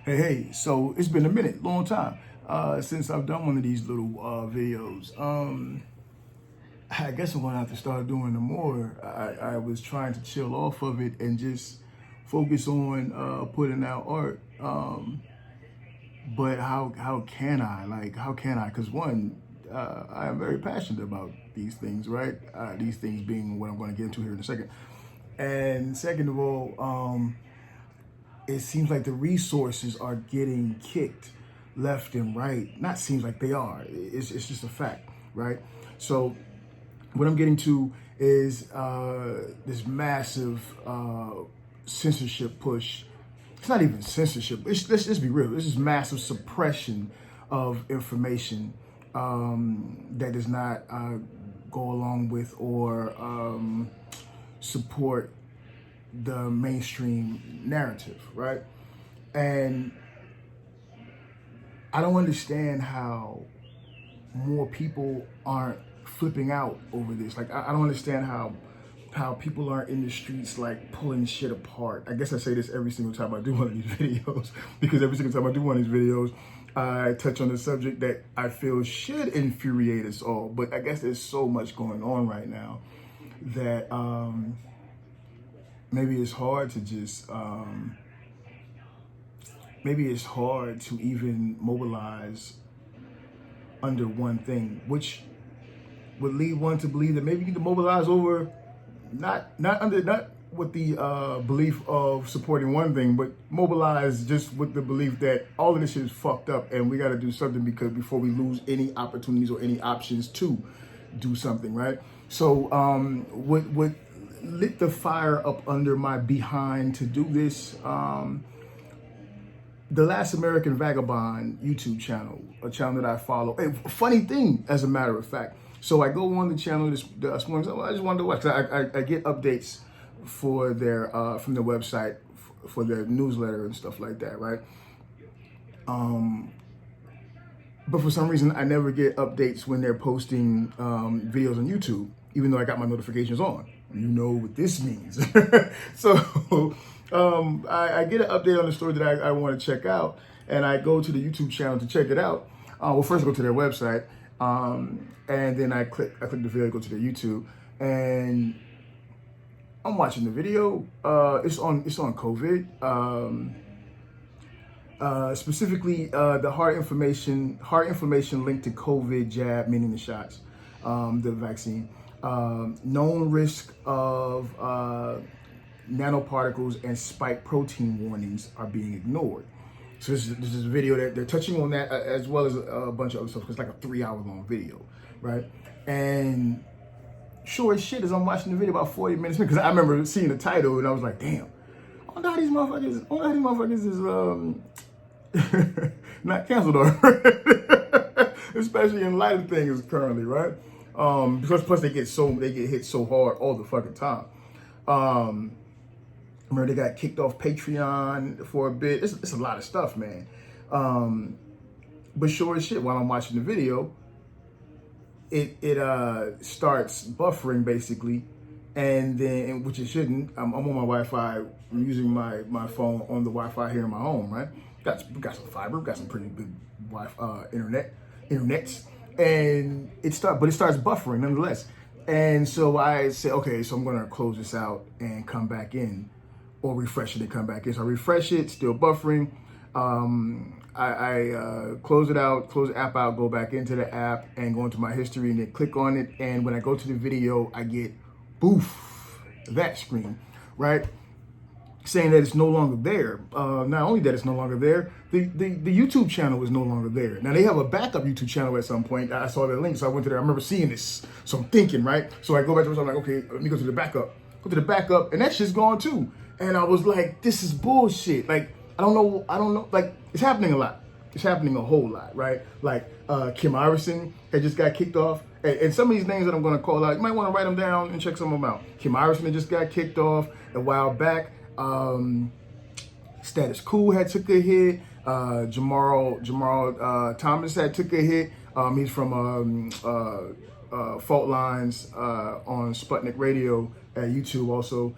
Hey, so it's been a minute, long time, since I've done one of these little videos. I guess I'm gonna have to start doing them more. I was trying to chill off of it and just focus on putting out art. But how can I? Like, how can I? Because one, I am very passionate about these things, right? These things being what I'm going to get into here in a second. And second of all, it seems like the resources are getting kicked left and right. Not seems like they are. It's just a fact, right? So what I'm getting to is this massive censorship push. It's not even censorship. Let's just be real. This is massive suppression of information that does not go along with or support the mainstream narrative, right? And I don't understand how more people aren't flipping out over this. Like, I don't understand how people aren't in the streets like pulling shit apart. I guess I say this every single time I do one of these videos because every single time I do one of these videos, I touch on a subject that I feel should infuriate us all. But I guess there's so much going on right now that maybe it's hard to just, maybe it's hard to even mobilize under one thing, which would lead one to believe that maybe you need to mobilize over not with the belief of supporting one thing, but mobilize just with the belief that all of this shit is fucked up and we got to do something because before we lose any opportunities or any options to do something, right? So what lit the fire up under my behind to do this? The Last American Vagabond YouTube channel, a channel that I follow. A funny thing, as a matter of fact. So I go on the channel this morning. So I just wanted to watch. I get updates for their from their website for their newsletter and stuff like that, right? But for some reason, I never get updates when they're posting videos on YouTube, even though I got my notifications on. You know what this means. So I get an update on the story that I want to check out, and I go to the YouTube channel to check it out. Well, first I go to their website, and then I click the video, go to their YouTube, and I'm watching the video. It's on COVID. Specifically, the hard information linked to COVID jab, meaning the shots, the vaccine. Known risk of nanoparticles and spike protein warnings are being ignored. So this is a video that they're touching on that as well as a bunch of other stuff. It's like a 3-hour-long video, right? And sure as shit, as I'm watching the video, about 40 minutes, because I remember seeing the title and I was like, damn, I wonder how these motherfuckers is not canceled already, especially in light of things currently, right? Because plus they get hit so hard all the fucking time. Remember they got kicked off Patreon for a bit. It's a lot of stuff, man. But sure as shit, while I'm watching the video, it starts buffering basically, and then, which it shouldn't. I'm on my Wi-Fi. I'm using my phone on the Wi-Fi here in my home, right? Got some fiber, got some pretty good internets, and it starts buffering nonetheless. And so I say, okay, so I'm gonna close this out and come back in, or refresh it and come back in. So I refresh it, still buffering. I close it out, close the app out, go back into the app and go into my history and then click on it. And when I go to the video, I get boof, that screen, right? Saying that it's no longer there. Not only that it's no longer there, the YouTube channel is no longer there. Now they have a backup YouTube channel at some point. I saw the link, so I went to there. I remember seeing this. So I'm thinking, right? So I go back to it, so I'm like, okay, let me go to the backup. Go to the backup, and that shit's gone too. And I was like, this is bullshit. Like, I don't know, like, it's happening a lot. It's happening a whole lot, right? Like, Kim Iverson had just got kicked off. And some of these names that I'm gonna call out, you might wanna write them down and check some of them out. Kim Iverson had just got kicked off a while back. Status Quo had took a hit. Jamal Thomas had took a hit. He's from fault lines on Sputnik Radio at YouTube also.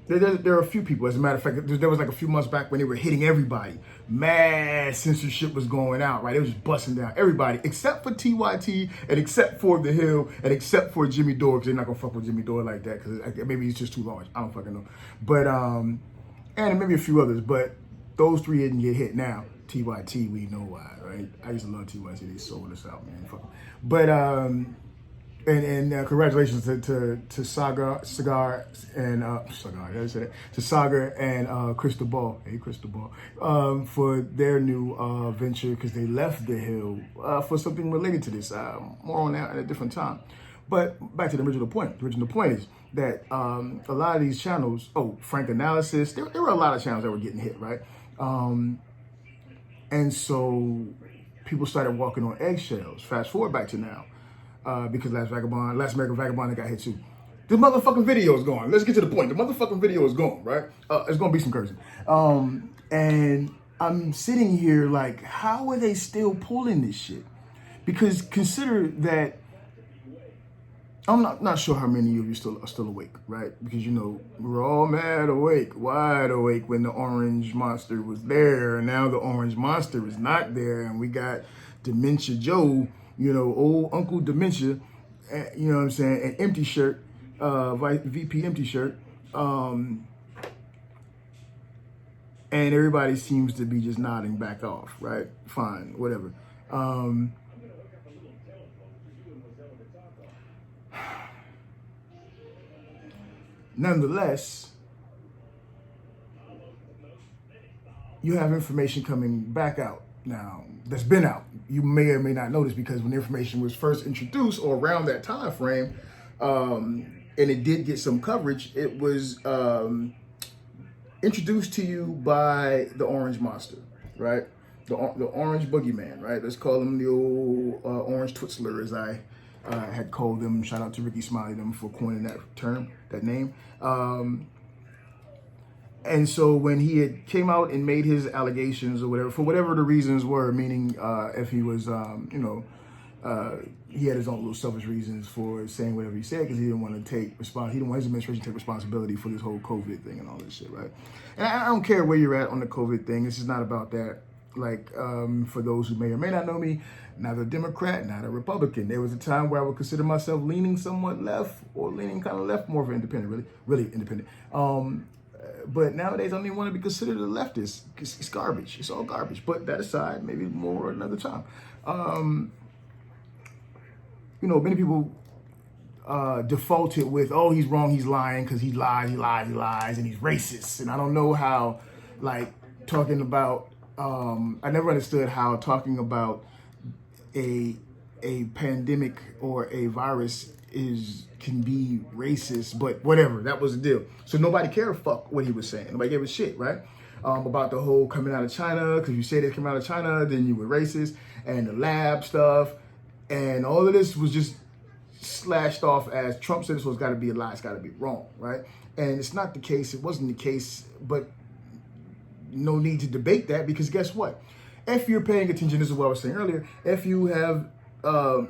There are a few people. As a matter of fact, there was like a few months back when they were hitting everybody. Mad censorship was going out, right? It was just busting down everybody except for TYT and except for The Hill and except for Jimmy Dore, because they're not gonna fuck with Jimmy Dore like that because maybe he's just too large. I don't fucking know. But and maybe a few others, but those three didn't get hit. Now TYT, we know why, right? I used to love TYT. They sold us out, man. Fuck 'em. But and congratulations to Saga and Crystal Ball. Hey, Crystal Ball, for their new venture, because they left The Hill for something related to this. More on that at a different time. But back to the original point. The original point is that a lot of these channels, Frank Analysis, there were a lot of channels that were getting hit, right? And so people started walking on eggshells. Fast forward back to now. Because Last American Vagabond, that got hit too. The motherfucking video is gone. Let's get to the point. The motherfucking video is gone, right? It's gonna be some cursing. And I'm sitting here like, how are they still pulling this shit? Because consider that I'm not sure how many of you are still awake, right? Because, you know, we're all wide awake when the orange monster was there, and now the orange monster is not there, and we got Dementia Joe, you know, old Uncle Dementia, you know what I'm saying, an empty shirt, VP empty shirt, and everybody seems to be just nodding back off, right? Fine, whatever. Nonetheless, you have information coming back out now that's been out. You may or may not notice, because when the information was first introduced, or around that time frame, and it did get some coverage, it was introduced to you by the Orange Monster, right? The Orange Boogeyman, right? Let's call him the old Orange Twitzler, as I had called them. Shout out to Ricky Smiley them for coining that term, that name. And so when he had came out and made his allegations or whatever, for whatever the reasons were, meaning if he was, he had his own little selfish reasons for saying whatever he said, because he didn't want to take he didn't want his administration to take responsibility for this whole COVID thing and all this shit, right? And I don't care where you're at on the COVID thing. This is not about that. Like, for those who may or may not know me, not a Democrat, not a Republican. There was a time where I would consider myself leaning somewhat left, or leaning kind of left, more of an independent, really independent. But nowadays, I don't even want to be considered a leftist. It's garbage. It's all garbage. But that aside, maybe more another time. You know, many people defaulted with, oh, he's wrong, he's lying, because he lies, and he's racist. And I don't know how, like, talking about, I never understood how talking about a pandemic or a virus can be racist, but whatever, that was the deal. So nobody cared fuck what he was saying. Nobody gave a shit, right? About the whole coming out of China, because you say they come out of China, then you were racist, and the lab stuff, and all of this was just slashed off as Trump said this was got to be a lie, it's got to be wrong, right? And it's not the case, it wasn't the case, but no need to debate that, because guess what? If you're paying attention, this is what I was saying earlier, if you have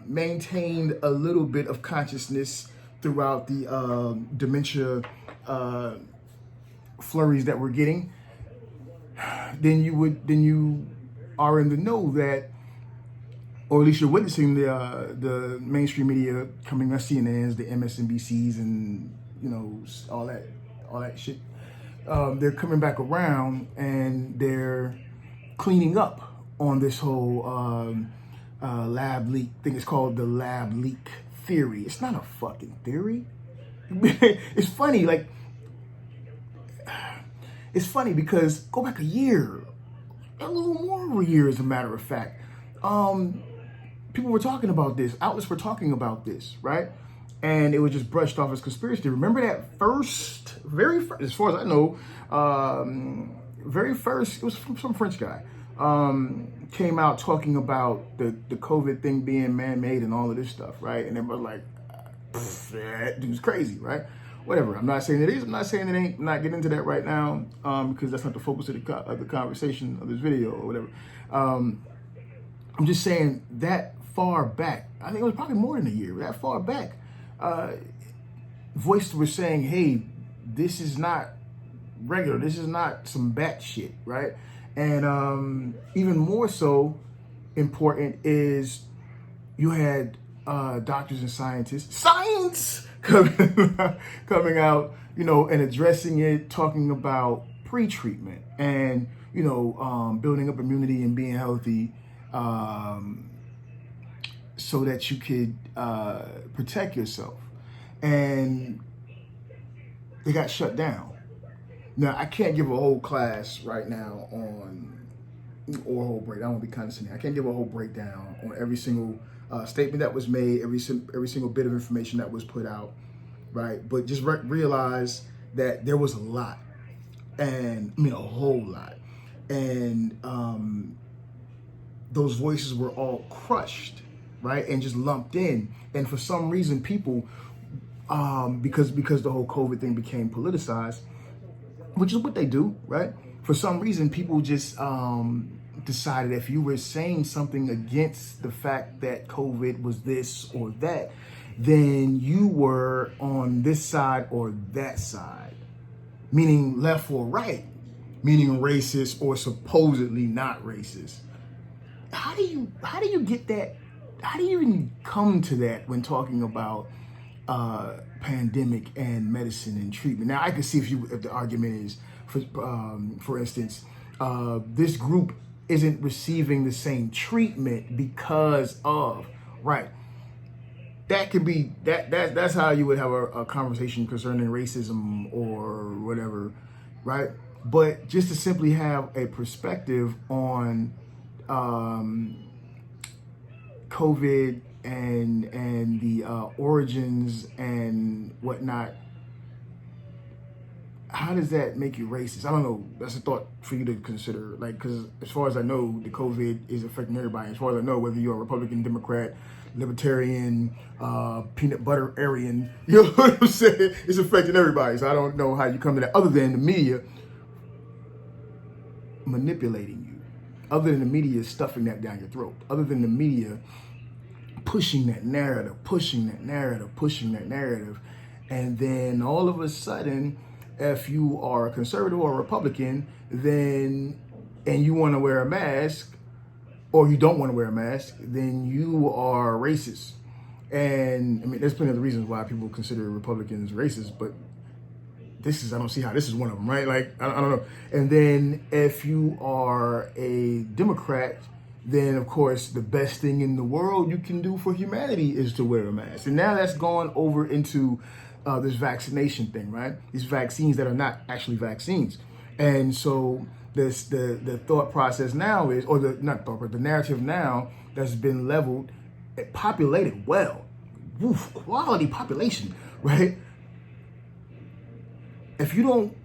maintained a little bit of consciousness throughout the dementia flurries that we're getting, then you are in the know that, or at least you're witnessing the mainstream media coming, the CNNs, the MSNBCs, and you know all that shit. They're coming back around and they're cleaning up on this whole lab leak thing. It's called the lab leak theory. It's not a fucking theory. It's funny, like, it's funny because go back a year, a little more of a year, as a matter of fact. People were talking about this. Outlets were talking about this, right? And it was just brushed off as conspiracy theory. Remember that very first, as far as I know, very first, it was from some French guy, came out talking about the COVID thing being man-made and all of this stuff, right? And everybody was like, that dude's crazy, right? Whatever. I'm not saying it is. I'm not saying it ain't. I'm not getting into that right now, because that's not the focus of the conversation of this video or whatever. I'm just saying that far back, I think it was probably more than a year, that far back, voices were saying, hey, this is not regular. This is not some bat shit, right? And even more so important is you had doctors and science coming out, you know, and addressing it, talking about pre-treatment and, you know, building up immunity and being healthy so that you could protect yourself. And they got shut down. Now, I can't give a whole class right now on, or a whole break. I want to be condescending. I can't give a whole breakdown on every single statement that was made, every single bit of information that was put out, right? But just realize that there was a lot, and I mean a whole lot, and those voices were all crushed, right, and just lumped in. And for some reason, people, because the whole COVID thing became politicized, which is what they do, right? For some reason, people just decided if you were saying something against the fact that COVID was this or that, then you were on this side or that side, meaning left or right, meaning racist or supposedly not racist. How do you get that? How do you even come to that when talking about pandemic and medicine and treatment? Now, I can see if the argument is, for instance, this group isn't receiving the same treatment because of, right? That could be that's how you would have a conversation concerning racism or whatever, right? But just to simply have a perspective on COVID and the origins and whatnot, how does that make you racist? I don't know. That's a thought for you to consider. Like, because as far as I know, the COVID is affecting everybody. As far as I know, whether you're a Republican, Democrat, Libertarian, peanut butter Aryan, you know what I'm saying? It's affecting everybody. So I don't know how you come to that, other than the media manipulating you, other than the media stuffing that down your throat, other than the media pushing that narrative, and then all of a sudden, if you are a conservative or a Republican, then, and you want to wear a mask, or you don't want to wear a mask, then you are racist. And I mean, there's plenty of reasons why people consider Republicans racist, but I don't see how this is one of them, right? Like, I don't know. And then if you are a Democrat, then of course the best thing in the world you can do for humanity is to wear a mask. And now that's gone over into this vaccination thing, right? These vaccines that are not actually vaccines. And so the thought process now is, or the narrative now that's been leveled, populated well, quality population, right? If you don't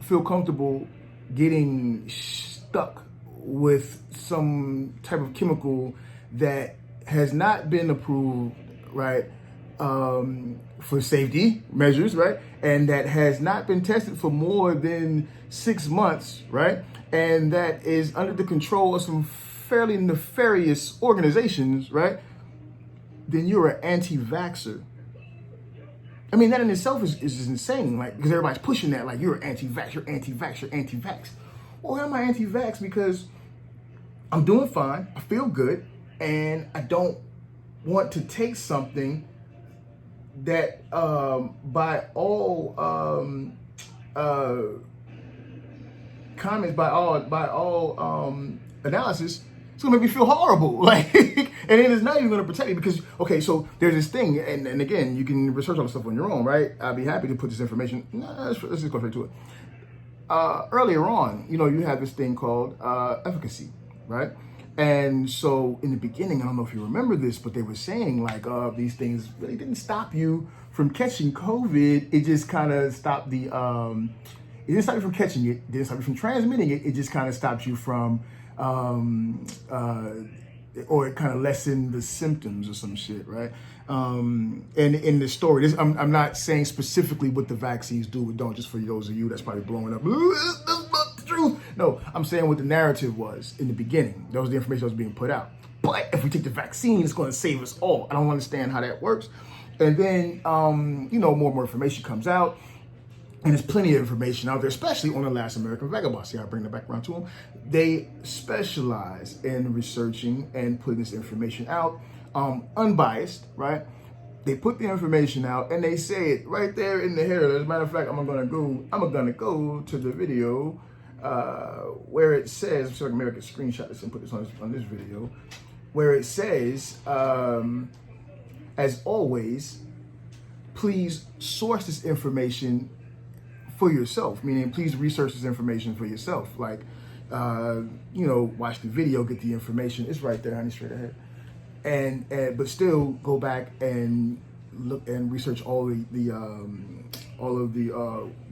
feel comfortable getting stuck with some type of chemical that has not been approved, right, for safety measures, right, and that has not been tested for more than 6 months, right, and that is under the control of some fairly nefarious organizations, right, then you're an anti-vaxxer. I mean, that in itself is insane, like, because everybody's pushing that, like, you're an anti-vax, you're anti-vax, you're anti-vax. Well, why am I anti-vax? Because I'm doing fine, I feel good, and I don't want to take something that by all comments, by all analysis, it's gonna make me feel horrible. Like, and it is not even gonna protect me because, okay, so there's this thing, and again, you can research all the stuff on your own, right? I'd be happy to put this information. Let's just go straight to it. Earlier on, you know, you have this thing called efficacy, right? And so in the beginning, I don't know if you remember this, but they were saying like, these things really didn't stop you from catching COVID. It just kind of stopped the, it didn't stop you from catching it. It didn't stop you from transmitting it. It just kind of stopped you from, or it kind of lessened the symptoms or some shit, right? And in the story, I'm not saying specifically what the vaccines do or don't, just for those of you that's probably blowing up. That's not the truth. No, I'm saying what the narrative was in the beginning. That was the information that was being put out. but if we take the vaccine, it's going to save us all. I don't understand how that works. And then, you know, more and more information comes out. And there's plenty of information out there, especially on the Last American Vagabond. See how I bring that back around to them? They specialize in researching and putting this information out, unbiased, right? They put the information out and they say it right there in the header. As a matter of fact, I'm gonna go to the video where it says, so maybe I can screenshot this and put this on this video, where it says, as always, please source this information for yourself, meaning please research this information for yourself. Like, you know, watch the video, get the information. It's right there, honey, straight ahead. And but still go back and look and research all of the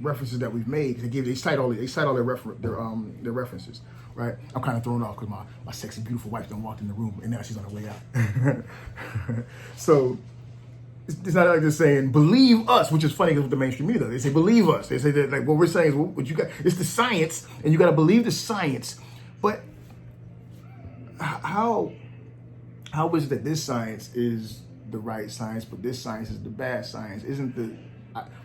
references that we've made. They cite all their references, right? I'm kind of thrown off because my sexy, beautiful wife done walked in the room and now she's on her way out. So it's not like they're saying believe us, which is funny because with the mainstream media, they say believe us. They say that like what we're saying is what you got. It's the science, and you got to believe the science. But how is it that this science is the right science, but this science is the bad science?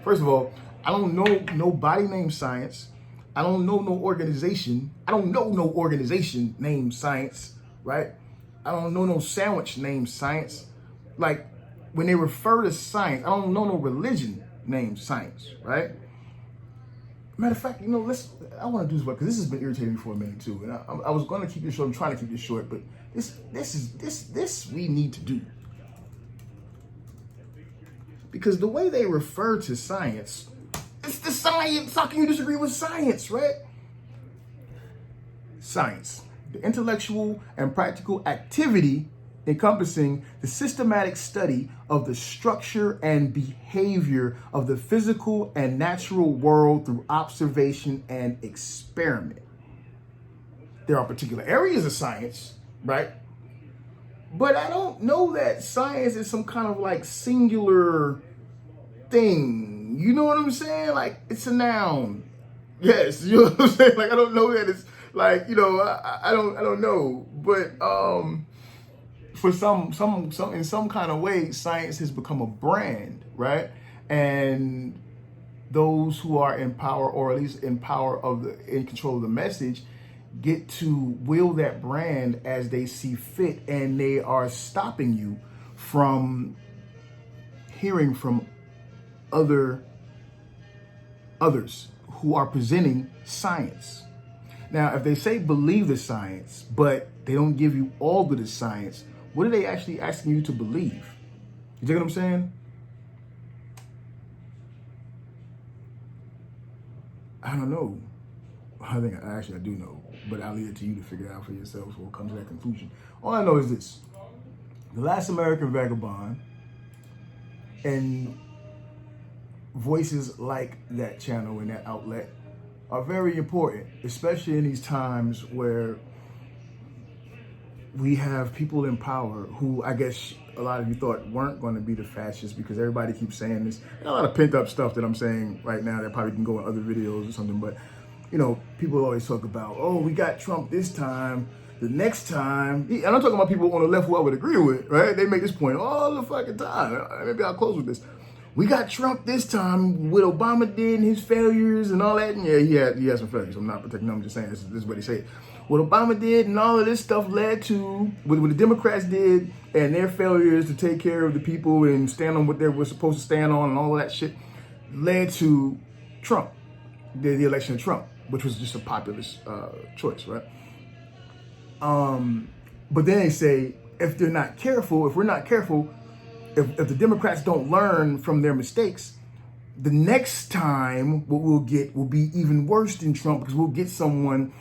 First of all, I don't know nobody named science. I don't know no organization. I don't know no organization named science, right? I don't know no sandwich named science. Like, when they refer to science, I don't know no religion named science, right? Matter of fact, you know, I want to do this because this has been irritating me for a minute too. And I was going to keep this short. I'm trying to keep this short, but this we need to do. Because the way they refer to science, it's the science. How can you disagree with science, right? Science, the intellectual and practical activity encompassing the systematic study of the structure and behavior of the physical and natural world through observation and experiment. There are particular areas of science, right? But I don't know that science is some kind of like singular thing. You know what I'm saying? Like, it's a noun. Yes, you know what I'm saying? Like, I don't know that it's like, you know, I don't know. But for some in some kind of way, science has become a brand, right? And those who are in power, or at least in control of the message, get to wield that brand as they see fit, and they are stopping you from hearing from others who are presenting science. Now, if they say believe the science, but they don't give you all of the science, what are they actually asking you to believe? You get what I'm saying? I don't know. I do know, but I'll leave it to you to figure it out for yourselves or come to that conclusion. All I know is this: the Last American Vagabond and voices like that channel and that outlet are very important, especially in these times where we have people in power who I guess a lot of you thought weren't going to be the fascists, because everybody keeps saying this. And a lot of pent up stuff that I'm saying right now that probably can go in other videos or something. But, you know, people always talk about, oh, we got Trump this time. The next time, and I'm talking about people on the left who I would agree with, right? They make this point all the fucking time. Maybe I'll close with this. We got Trump this time, what Obama did and his failures and all that. And yeah, he had some failures. I'm not protecting him. I'm just saying this is what they say. What Obama did and all of this stuff led to what the Democrats did and their failures to take care of the people and stand on what they were supposed to stand on and all of that shit led to Trump, the election of Trump, which was just a populist choice, right? But then they say, if we're not careful, if the Democrats don't learn from their mistakes, the next time what we'll get will be even worse than Trump, because we'll get someone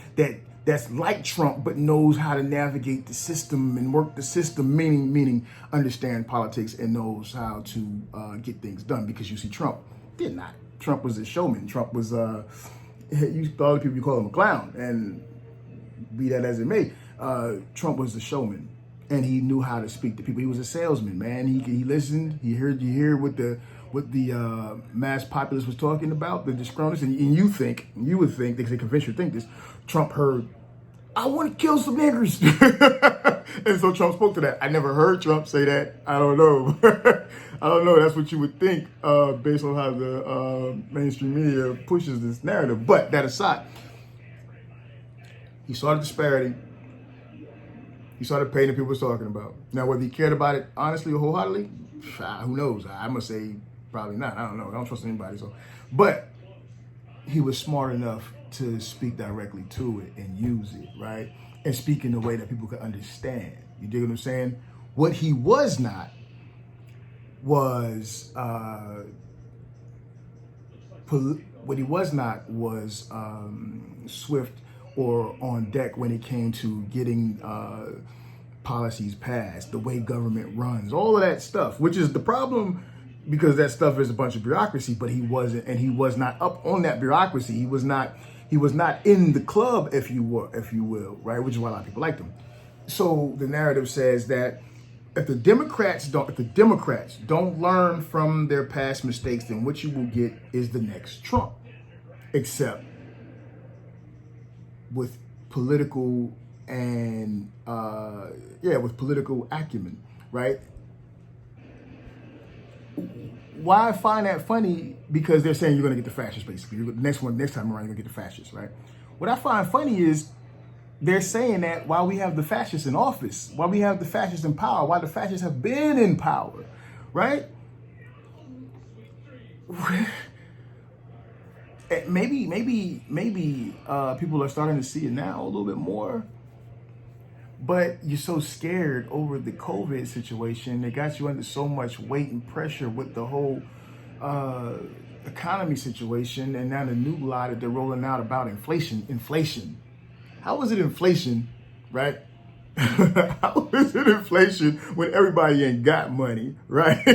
that's like Trump but knows how to navigate the system and work the system, meaning understand politics and knows how to get things done. Because you see, Trump did not. Trump was a showman. Trump was all the people you call him a clown, and be that as it may, Trump was the showman. And he knew how to speak to people. He was a salesman, man. He listened. He heard what the mass populace was talking about, the disgruntled. And you would think, because they convinced you to think this, Trump heard I want to kill some niggers. And so Trump spoke to that. I never heard Trump say that. I don't know. I don't know. That's what you would think based on how the mainstream media pushes this narrative. But that aside, he saw the disparity. He saw the pain that people was talking about. Now, whether he cared about it honestly or wholeheartedly, who knows? I must say probably not. I don't know. I don't trust anybody. So, but he was smart enough to speak directly to it and use it, right? And speak in a way that people could understand. You dig what I'm saying? What he was not was swift or on deck when it came to getting policies passed, the way government runs, all of that stuff, which is the problem, because that stuff is a bunch of bureaucracy. But he wasn't, and he was not up on that bureaucracy. He was not in the club, if you will, right? Which is why a lot of people liked him. So the narrative says that if the Democrats don't learn from their past mistakes, then what you will get is the next Trump, except with political and with political acumen, right? Why I find that funny? Because they're saying you're going to get the fascists, basically. Next time around, you're going to get the fascists, right? What I find funny is they're saying that while we have the fascists in office, while we have the fascists in power, while the fascists have been in power, right? Maybe people are starting to see it now a little bit more. But you're so scared over the COVID situation. They got you under so much weight and pressure with the whole economy situation. And now the new lie that they're rolling out about inflation. How is it inflation, right? How is it inflation when everybody ain't got money, right?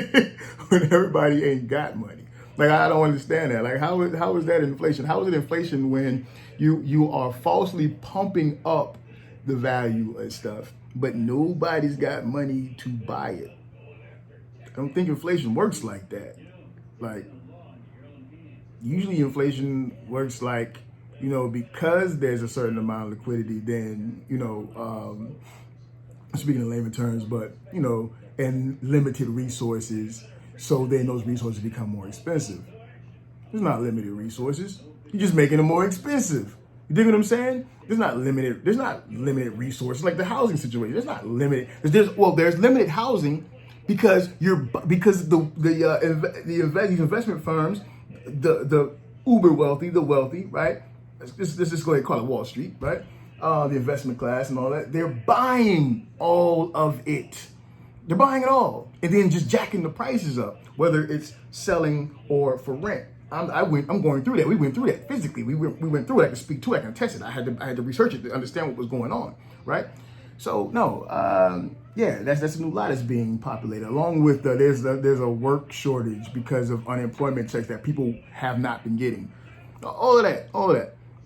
When everybody ain't got money. Like, I don't understand that. Like, how is that inflation? How is it inflation when you are falsely pumping up the value and stuff, but nobody's got money to buy it? I don't think inflation works like that. Like, usually inflation works like, because there's a certain amount of liquidity, then, speaking in layman terms, but, and limited resources, so then those resources become more expensive. There's not limited resources. You're just making them more expensive. You dig what I'm saying? There's not limited resources, like the housing situation. There's not limited. There's limited housing because these investment firms, the uber wealthy, right? Let's just go ahead and call it Wall Street, right? The investment class and all that. They're buying all of it. They're buying it all, and then just jacking the prices up, whether it's selling or for rent. I'm going through that. We went through that physically. We went through it. I can speak to it. I can test it. I had to research it to understand what was going on, right? So no, that's a new lie that's being populated. Along with there's a work shortage because of unemployment checks that people have not been getting. All of that.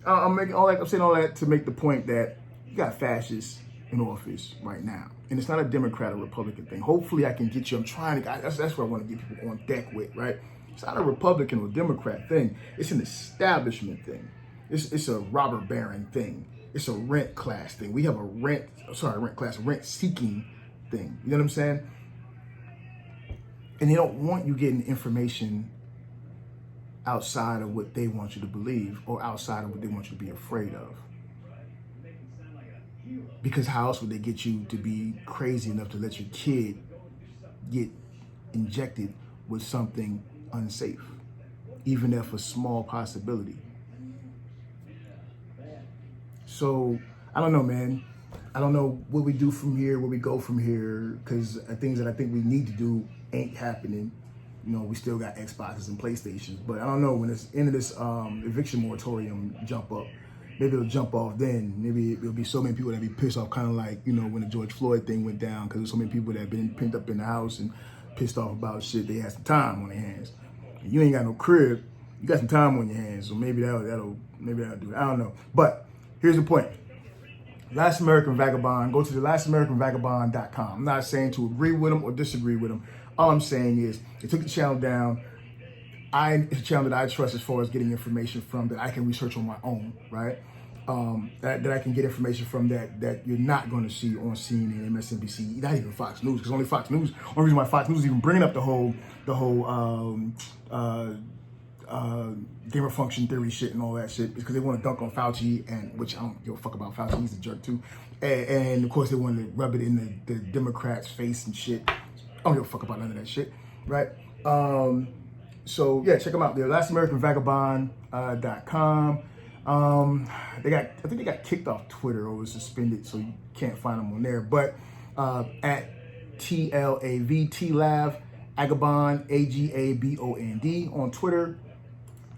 I'm saying all that to make the point that you got fascists in office right now, and it's not a Democrat or Republican thing. Hopefully, I can get you. That's what I want to get people on deck with, right? It's not a Republican or Democrat thing. It's an establishment thing. It's a robber baron thing. It's a rent class thing. We have a rent seeking thing. You know what I'm saying? And they don't want you getting information outside of what they want you to believe or outside of what they want you to be afraid of. Because how else would they get you to be crazy enough to let your kid get injected with something unsafe, even if a small possibility? So I don't know, man. I don't know what we do from here, where we go from here, because things that I think we need to do ain't happening. We still got Xboxes and PlayStations, but I don't know when this end of this eviction moratorium jump up. Maybe it'll jump off then. Maybe there'll be so many people that be pissed off, kind of like, when the George Floyd thing went down, because there's so many people that have been pinned up in the house and pissed off about shit. They had some time on their hands. And you ain't got no crib. You got some time on your hands, so maybe that'll do it. I don't know. But here's the point. Last American Vagabond, go to the lastamericanvagabond.com. I'm not saying to agree with them or disagree with them. All I'm saying is they took the channel down. It's a channel that I trust as far as getting information from that I can research on my own, right? that I can get information from that you're not going to see on CNN, MSNBC, not even Fox News, because only Fox News. Only reason why Fox News is even bringing up the whole gamer function theory shit and all that shit is because they want to dunk on Fauci, and which I don't give a fuck about Fauci. He's a jerk too, and of course they want to rub it in the Democrats' face and shit. I don't give a fuck about none of that shit, right? So yeah, check them out. They're LastAmericanVagabond.com. I think they got kicked off Twitter or was suspended, so you can't find them on there. But at TLAV, Vagabond, AGABOND on Twitter.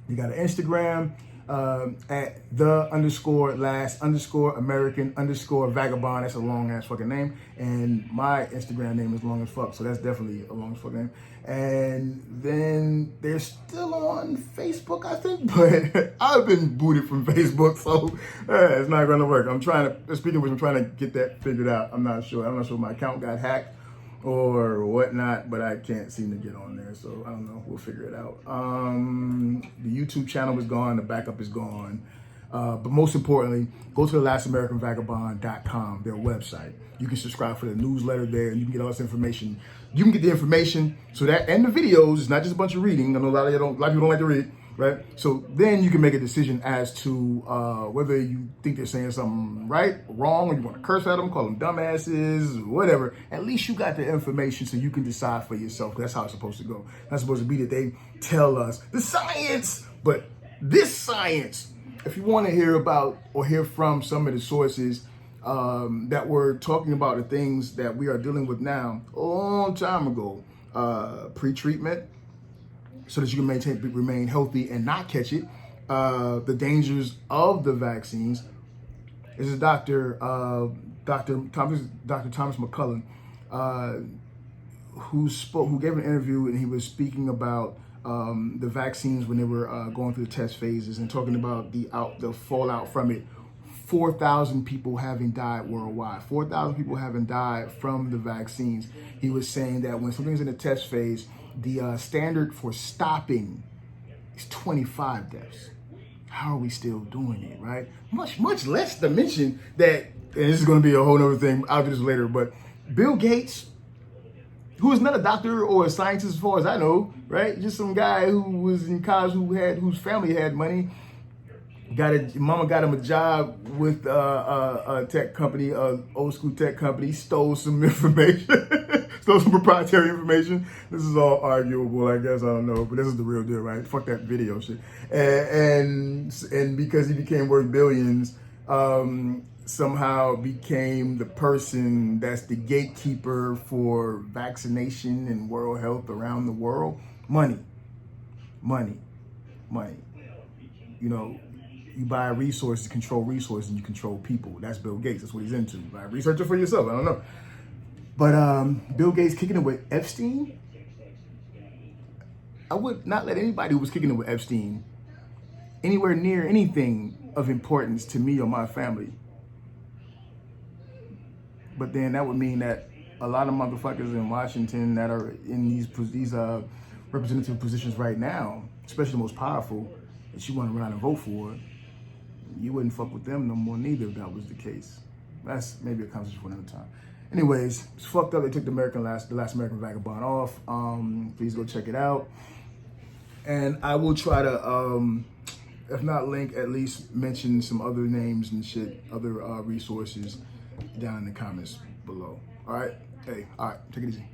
You got an Instagram at _last_American_Vagabond. That's a long ass fucking name. And my Instagram name is long as fuck, so that's definitely a long as fuck name. And then they're still on Facebook, I think, but I've been booted from Facebook, so it's not gonna work. Speaking of which, I'm trying to get that figured out. I'm not sure if my account got hacked or whatnot, but I can't seem to get on there, so I don't know. We'll figure it out. The YouTube channel is gone. The backup is gone. But most importantly, go to the LastAmericanVagabond.com, their website. You can subscribe for the newsletter there, and you can get all this information. You can get the information so that, and the videos, it's not just a bunch of reading. I know a lot of people don't like to read, right? So then you can make a decision as to whether you think they're saying something right or wrong, or you want to curse at them, call them dumbasses, whatever. At least you got the information so you can decide for yourself. That's how it's supposed to go. It's not supposed to be that they tell us the science, but this science. If you want to hear about or hear from some of the sources that were talking about the things that we are dealing with now, a long time ago, pre-treatment, so that you can remain healthy and not catch it, the dangers of the vaccines. This is Dr. Thomas McCullough, who gave an interview, and he was speaking about the vaccines when they were going through the test phases and talking about the fallout from it. 4,000 people having died worldwide. 4,000 people having died from the vaccines. He was saying that when something's in the test phase, the standard for stopping is 25 deaths. How are we still doing it, right? Much less to mention that, and this is going to be a whole other thing, I'll do this later, but Bill Gates, who is not a doctor or a scientist as far as I know, right? Just some guy who was in college whose family had money. Mama got him a job with a tech company, old school tech company, stole some information, stole some proprietary information. This is all arguable, I guess, I don't know, but this is the real deal, right? Fuck that video shit. And because he became worth billions, somehow became the person that's the gatekeeper for vaccination and world health around the world. Money. You know, you buy resources, control resources, and you control people. That's Bill Gates. That's what he's into. Right? Research it for yourself. I don't know. But Bill Gates kicking it with Epstein. I would not let anybody who was kicking it with Epstein anywhere near anything of importance to me or my family. But then that would mean that a lot of motherfuckers in Washington that are in these representative positions right now, especially the most powerful, that you want to run out and vote for, you wouldn't fuck with them no more neither if that was the case. That's maybe a conversation for another time. Anyways, it's fucked up. They took the Last American Vagabond off. Please go check it out. And I will try to, if not link, at least mention some other names and shit, other resources down in the comments below. All right? Hey, all right, take it easy.